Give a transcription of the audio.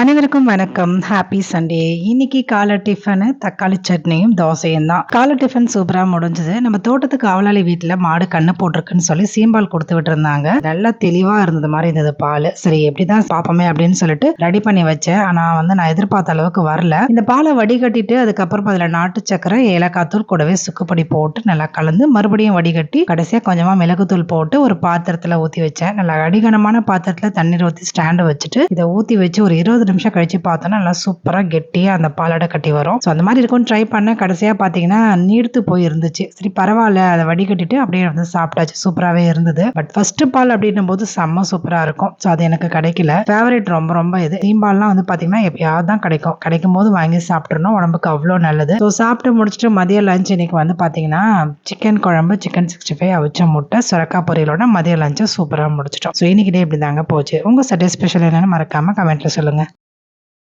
அனைவருக்கும் வணக்கம். Happy Sunday. இன்னைக்கு காலை டிஃபனு தக்காளி சட்னியும் தோசையும் தான். காலை டிஃபன் சூப்பரா முடிஞ்சது. நம்ம தோட்டத்துக்கு காவலாளி வீட்டுல மாடு கண்ணு போட்டிருக்குன்னு சொல்லி சீம்பால் கொடுத்து விட்டுருந்தாங்க. நல்லா தெளிவா இருந்தது மாதிரி இருந்தது பால். சரி எப்படிதான் பாப்போமே அப்படின்னு சொல்லிட்டு ரெடி பண்ணி வச்சேன். ஆனா நான் எதிர்பார்த்த அளவுக்கு வரல. இந்த பாலை வடிகட்டிட்டு அதுக்கப்புறம் அதுல நாட்டு சக்கரை, ஏலக்காய் தூள் கூடவே சுக்குப்பொடி போட்டு நல்லா கலந்து மறுபடியும் வடிகட்டி கடைசியா கொஞ்சமா மிளகுத்தூள் போட்டு ஒரு பாத்திரத்துல ஊத்தி வச்சேன். நல்லா அடிகனமான பாத்திரத்துல தண்ணீர் ஊத்தி ஸ்டாண்டு வச்சுட்டு இதை ஊத்தி வச்சு ஒரு 20 நிமிஷம் கழிச்சு பார்த்தோன்னா நல்லா சூப்பரா கெட்டியா அந்த பாலாடை கட்டி வரும். ஸோ அந்த மாதிரி இருக்கும் ட்ரை பண்ண கடைசியா பாத்தீங்கன்னா நீர்த்து போய் இருந்துச்சு. சரி பரவாயில்ல, அதை வடிகட்டிட்டு அப்படியே வந்து சாப்பிட்டாச்சு. சூப்பராகவே இருந்தது. பட் ஃபர்ஸ்ட் பால் அப்படின்னும் போது செம்ம சூப்பரா இருக்கும். ஸோ அது எனக்கு கிடைக்கல. ஃபேவரட் ரொம்ப ரொம்ப இது சீம்பால்லாம் வந்து பாத்தீங்கன்னா எப்பயாவது தான் கிடைக்கும் போது வாங்கி சாப்பிட்டுறணும். உடம்புக்கு அவ்வளோ நல்லது. ஸோ சாப்பிட்டு முடிச்சுட்டு மதிய லஞ்ச் இன்னைக்கு வந்து பாத்தீங்கன்னா சிக்கன் குழம்பு, சிக்கன் 65, அவிச்ச முட்டை, சுரக்காய் பொரியலோட மதிய லஞ்சை சூப்பரா முடிச்சிட்டோம். ஸோ இன்னைக்கு டே இப்படி தாங்க போச்சு. உங்க சண்டே ஸ்பெஷல் என்னன்னு மறக்காம கமெண்ட்ல சொல்லுங்க.